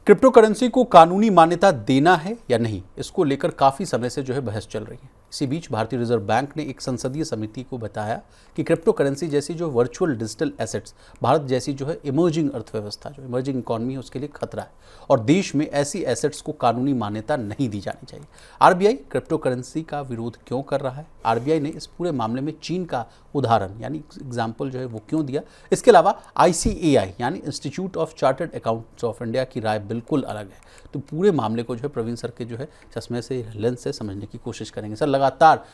Crypto currency को कानूनी मान्यता देना है या नहीं, इसको लेकर काफ़ी समय से जो है बहस चल रही है। इसी बीच भारतीय रिजर्व बैंक ने एक संसदीय समिति को बताया कि क्रिप्टो करेंसी जैसी जो वर्चुअल डिजिटल एसेट्स भारत जैसी जो है इमर्जिंग अर्थव्यवस्था, जो इमर्जिंग इकॉनमी है, उसके लिए खतरा है और देश में ऐसी एसेट्स को कानूनी मान्यता नहीं दी जानी चाहिए। आरबीआई क्रिप्टो करेंसी का विरोध क्यों कर रहा है, आरबीआई ने इस पूरे मामले में चीन का उदाहरण यानी एग्जाम्पल जो है वो क्यों दिया, इसके अलावा आईसीएआई यानी institute of chartered accountants of India की राय बिल्कुल अलग है। तो पूरे मामले को जो है प्रवीण सर के जो है चश्मे से, लेंस से समझने की कोशिश करेंगे। सर, लगातार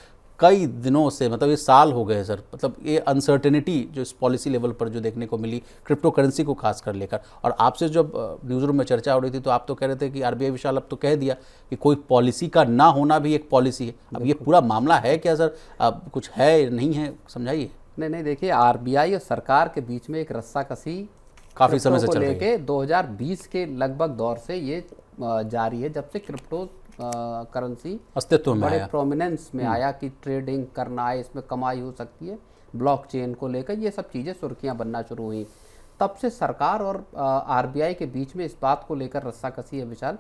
कई दिनों से, मतलब ये साल हो गए सर, मतलब ये अनसर्टेनिटी जो इस पॉलिसी लेवल पर जो देखने को मिली क्रिप्टो करेंसी को खास कर लेकर, और आपसे जब न्यूज़ रूम में चर्चा हो रही थी तो आप तो कह रहे थे कि आरबीआई विशाल अब तो कह दिया कि कोई पॉलिसी का ना होना भी एक पॉलिसी है। अब ये पूरा मामला है क्या सर, अब कुछ है नहीं है, समझाइए। नहीं, देखिए, आरबीआई और सरकार के बीच में एक रस्साकसी काफ़ी समय से चल रही है। 2020 के लगभग दौर से ये जारी है, जब से क्रिप्टो करेंसी अस्तित्व में बड़े आया, प्रोमिनेंस में आया कि ट्रेडिंग करना है, इसमें कमाई हो सकती है, ब्लॉकचेन को लेकर ये सब चीज़ें सुर्खियां बनना शुरू हुई। तब से सरकार और आरबीआई के बीच में इस बात को लेकर रस्साकसी है विशाल,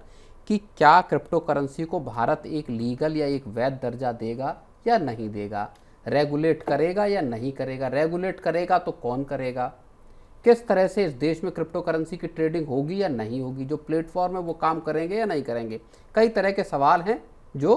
कि क्या क्रिप्टो करेंसी को भारत एक लीगल या एक वैध दर्जा देगा या नहीं देगा, रेगुलेट करेगा या नहीं करेगा, रेगुलेट करेगा तो कौन करेगा, किस तरह से इस देश में क्रिप्टो करेंसी की ट्रेडिंग होगी या नहीं होगी, जो प्लेटफॉर्म है वो काम करेंगे या नहीं करेंगे। कई तरह के सवाल हैं जो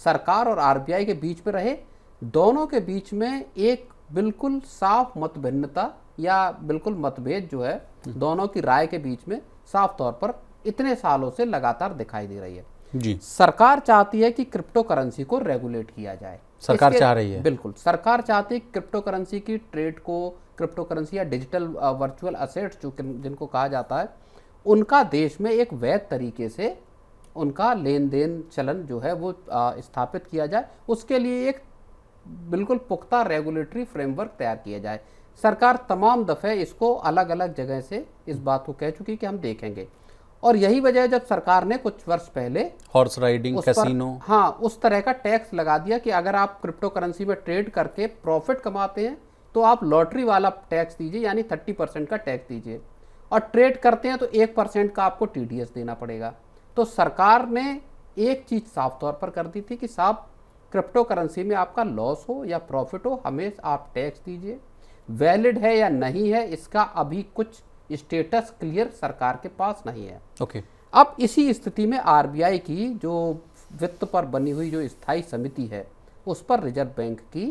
सरकार और आरबीआई के बीच में रहे। दोनों के बीच में एक बिल्कुल साफ मतभिन्नता या बिल्कुल मतभेद जो है दोनों की राय के बीच में साफ तौर पर इतने सालों से लगातार दिखाई दे रही है। जी, सरकार चाहती है कि क्रिप्टो करेंसी को रेगुलेट किया जाए। सरकार चाह रही है, बिल्कुल, सरकार चाहती है क्रिप्टो करेंसी की ट्रेड को, क्रिप्टो करेंसी या डिजिटल वर्चुअल असेट्स जो जिनको कहा जाता है, उनका देश में एक वैध तरीके से उनका लेन देन चलन जो है वो स्थापित किया जाए। उसके लिए एक बिल्कुल पुख्ता रेगुलेटरी फ्रेमवर्क तैयार किया जाए। सरकार तमाम दफ़े इसको अलग अलग जगह से इस बात को कह चुकी कि हम देखेंगे, और यही वजह है जब सरकार ने कुछ वर्ष पहले हॉर्स राइडिंग, कैसीनो, उस तरह का टैक्स लगा दिया कि अगर आप क्रिप्टो करेंसी में ट्रेड करके प्रॉफिट कमाते हैं तो आप लॉटरी वाला टैक्स दीजिए, यानी 30% का टैक्स दीजिए, और ट्रेड करते हैं तो 1% का आपको टीडीएस देना पड़ेगा। तो सरकार ने एक चीज़ साफ तौर पर कर दी थी कि साहब, क्रिप्टो करेंसी में आपका लॉस हो या प्रॉफिट हो, हमेशा आप टैक्स दीजिए। वैलिड है या नहीं है इसका अभी कुछ स्टेटस क्लियर सरकार के पास नहीं है। ओके। अब इसी स्थिति में आरबीआई की जो वित्त पर बनी हुई जो स्थायी समिति है, उस पर रिजर्व बैंक की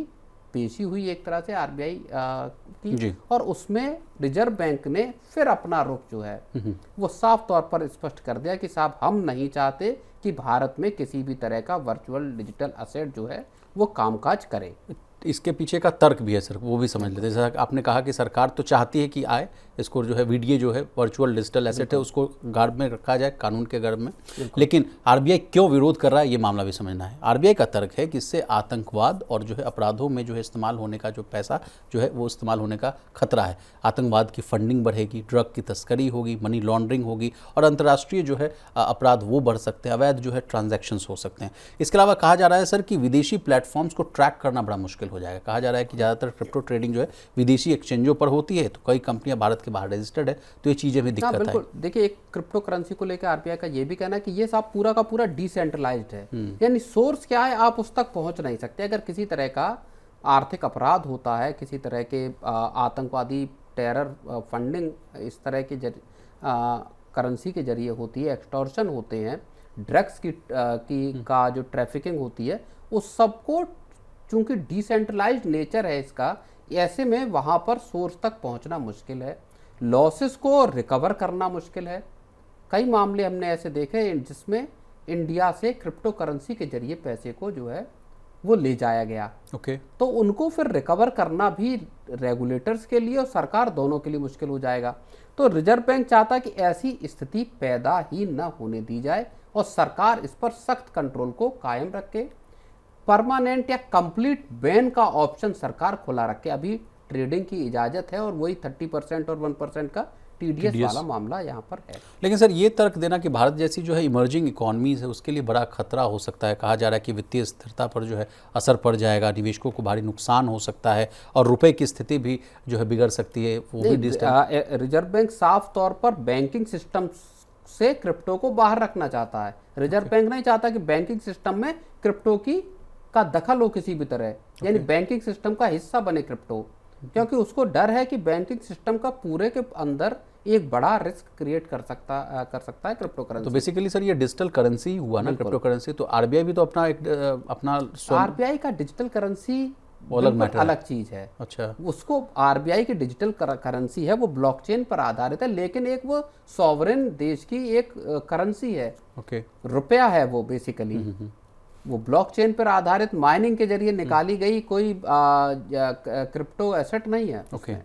पेशी हुई एक तरह से आरबीआई की, और उसमें रिजर्व बैंक ने फिर अपना रुख जो है वो साफ तौर पर स्पष्ट कर दिया कि साहब, हम नहीं चाहते कि भारत में किसी भी तरह का वर्चुअल डिजिटल असेट जो है वो कामकाज करे। इसके पीछे का तर्क भी है सर, वो भी समझ लेते हैं। जैसा आपने कहा कि सरकार तो चाहती है कि आए, इसको जो है वीडीए जो है वर्चुअल डिजिटल एसेट है उसको गर्भ में रखा जाए, कानून के गर्भ में, लेकिन आरबीआई क्यों विरोध कर रहा है ये मामला भी समझना है। आरबीआई का तर्क है कि इससे आतंकवाद और जो है अपराधों में जो है इस्तेमाल होने का जो पैसा जो है वो इस्तेमाल होने का खतरा है। आतंकवाद की फंडिंग बढ़ेगी, ड्रग की तस्करी होगी, मनी लॉन्ड्रिंग होगी, और अंतर्राष्ट्रीय जो है अपराध वो बढ़ सकते हैं, अवैध जो है ट्रांजैक्शंस हो सकते हैं। इसके अलावा कहा जा रहा है सर कि विदेशी प्लेटफॉर्म्स को ट्रैक करना बड़ा मुश्किल हो जाएगा। कहा जा रहा है कि ज़्यादातर क्रिप्टो ट्रेडिंग जो है विदेशी एक्सचेंजों पर होती है, तो कई कंपनियां भारत के बाहर रजिस्टर्ड है, तो ये चीज़ें भी दिक्कत है। बिल्कुल, देखिए, एक क्रिप्टो करेंसी को लेकर आरबीआई का ये भी कहना है कि ये सब पूरा का पूरा डिसेंट्रलाइज्ड है, यानी सोर्स क्या है आप उस तक पहुंच नहीं सकते। अगर किसी तरह का आर्थिक अपराध होता है, किसी तरह के आतंकवादी टेरर फंडिंग इस तरह की करेंसी के जरिए होती है, एक्सटॉर्शन होते हैं, ड्रग्स का जो ट्रैफिकिंग होती है, उस सबको चूंकि डिसेंट्रलाइज्ड नेचर है इसका, ऐसे में वहाँ पर सोर्स तक पहुँचना मुश्किल है, लॉसेस को रिकवर करना मुश्किल है। कई मामले हमने ऐसे देखे जिसमें इंडिया से क्रिप्टो करेंसी के जरिए पैसे को जो है वो ले जाया गया। ओके। तो उनको फिर रिकवर करना भी रेगुलेटर्स के लिए और सरकार दोनों के लिए मुश्किल हो जाएगा। तो रिजर्व बैंक चाहता है कि ऐसी स्थिति पैदा ही न होने दी जाए और सरकार इस पर सख्त कंट्रोल को कायम रखे। परमानेंट या कंप्लीट बैन का ऑप्शन सरकार खुला रखे। अभी ट्रेडिंग की इजाज़त है और वही 30% और 1% का टीडीएस वाला मामला यहाँ पर है। लेकिन सर, ये तर्क देना कि भारत जैसी जो है इमर्जिंग इकॉनमीज है उसके लिए बड़ा खतरा हो सकता है, कहा जा रहा है कि वित्तीय स्थिरता पर जो है असर पड़ जाएगा, निवेशकों को भारी नुकसान हो सकता है और रुपए की स्थिति भी जो है बिगड़ सकती है, वो भी रिजर्व बैंक साफ तौर पर बैंकिंग सिस्टम से क्रिप्टो को बाहर रखना चाहता है। रिजर्व बैंक नहीं चाहता कि बैंकिंग सिस्टम में क्रिप्टो का दखल हो किसी भी तरह, यानी बैंकिंग सिस्टम का हिस्सा बने क्रिप्टो, क्योंकि उसको डर है कि बैंकिंग सिस्टम का पूरे के अंदर एक बड़ा रिस्क क्रिएट कर सकता है क्रिप्टो करेंसी। तो बेसिकली सर ये डिजिटल करेंसी हुआ ना, क्रिप्टो करेंसी, तो आरबीआई भी तो अपना आरबीआई का डिजिटल करेंसी अलग चीज है। अच्छा, उसको आरबीआई की डिजिटल करेंसी है, वो ब्लॉकचेन पर आधारित है, लेकिन एक वो सॉवरेन देश की एक करेंसी है। ओके, रुपया है वो बेसिकली। वो ब्लॉकचेन पर आधारित माइनिंग के जरिए निकाली गई कोई क्रिप्टो एसेट नहीं है। ओके।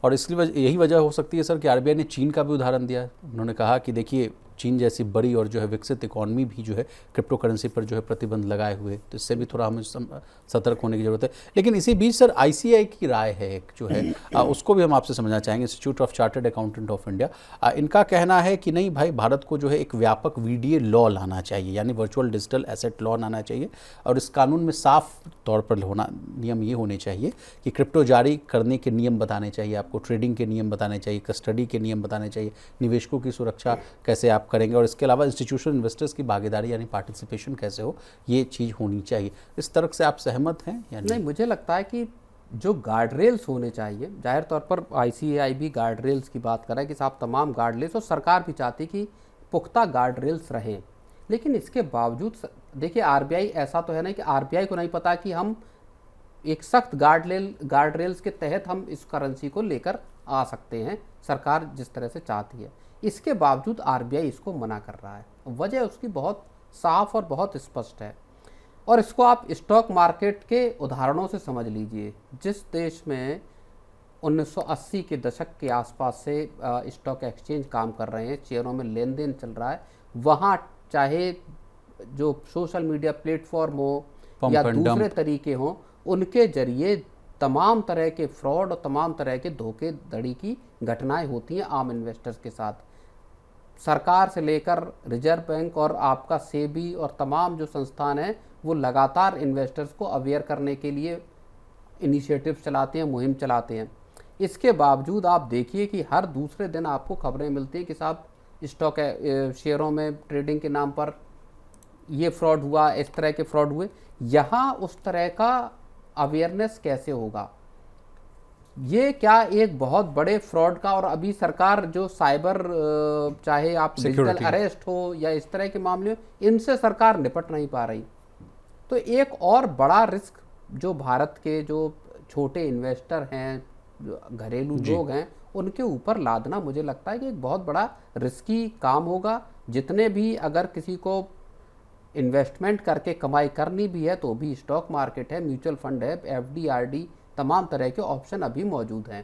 और इसलिए यही वजह हो सकती है सर कि आरबीआई ने चीन का भी उदाहरण दिया है। उन्होंने कहा कि देखिए चीन जैसी बड़ी और जो है विकसित इकॉनमी भी जो है क्रिप्टो करेंसी पर जो है प्रतिबंध लगाए हुए, तो इससे भी थोड़ा हमें सतर्क होने की जरूरत है। लेकिन इसी बीच सर आईसीएआई की राय है एक जो है उसको भी हम आपसे समझना चाहेंगे, institute of chartered accountant of India. इनका कहना है कि नहीं भाई, भारत को जो है एक व्यापक वीडीए लॉ लाना चाहिए, यानी वर्चुअल डिजिटल एसेट लॉ लाना चाहिए, और इस कानून में साफ तौर पर नियम ये होने चाहिए कि क्रिप्टो जारी करने के नियम बताने चाहिए आपको, ट्रेडिंग के नियम बताने चाहिए, कस्टडी के नियम बताने चाहिए, निवेशकों की सुरक्षा कैसे आप करेंगे, और इसके अलावा इंस्टीट्यूशनल इन्वेस्टर्स की भागीदारी यानी पार्टिसिपेशन कैसे हो, ये चीज़ होनी चाहिए। इस तरह से आप सहमत हैं या नहीं? मुझे लगता है कि जो गार्ड रेल्स होने चाहिए, जाहिर तौर पर आईसीएआई भी गार्ड रेल्स की बात कर रहा है कि साहब तमाम गार्ड रेल्स, और सरकार भी चाहती कि पुख्ता गार्ड रेल्स रहें, लेकिन इसके बावजूद देखिए आरबीआई ऐसा तो है नहीं कि आरबीआई को नहीं पता कि हम एक सख्त गार्ड रेल्स के तहत हम इस करेंसी को लेकर आ सकते हैं, सरकार जिस तरह से चाहती है। इसके बावजूद आरबीआई इसको मना कर रहा है। वजह उसकी बहुत साफ और बहुत स्पष्ट है, और इसको आप स्टॉक मार्केट के उदाहरणों से समझ लीजिए। जिस देश में 1980 के दशक के आसपास से स्टॉक एक्सचेंज काम कर रहे हैं, शेयरों में लेन देन चल रहा है, वहाँ चाहे जो सोशल मीडिया प्लेटफॉर्म हो या दूसरे तरीके हों, उनके जरिए तमाम तरह के फ्रॉड और तमाम तरह के धोखेधड़ी की घटनाएं होती हैं आम इन्वेस्टर्स के साथ। सरकार से लेकर रिजर्व बैंक और आपका सेबी और तमाम जो संस्थान हैं, वो लगातार इन्वेस्टर्स को अवेयर करने के लिए इनिशिएटिव चलाते हैं, मुहिम चलाते हैं। इसके बावजूद आप देखिए कि हर दूसरे दिन आपको खबरें मिलती हैं कि साहब स्टॉक शेयरों में ट्रेडिंग के नाम पर ये फ्रॉड हुआ, इस तरह के फ्रॉड हुए। यहाँ उस तरह का अवेयरनेस कैसे होगा? ये क्या एक बहुत बड़े फ्रॉड का, और अभी सरकार जो साइबर चाहे आप डिजिटल अरेस्ट हो या इस तरह के मामले हो, इनसे सरकार निपट नहीं पा रही। तो एक और बड़ा रिस्क जो भारत के जो छोटे इन्वेस्टर हैं, जो घरेलू लोग हैं, उनके ऊपर लादना मुझे लगता है कि एक बहुत बड़ा रिस्की काम होगा। जितने भी अगर किसी को इन्वेस्टमेंट करके कमाई करनी भी है तो भी स्टॉक मार्केट है, म्यूचुअल फंड है, एफडी, आरडी, तमाम तरह के ऑप्शन अभी मौजूद हैं।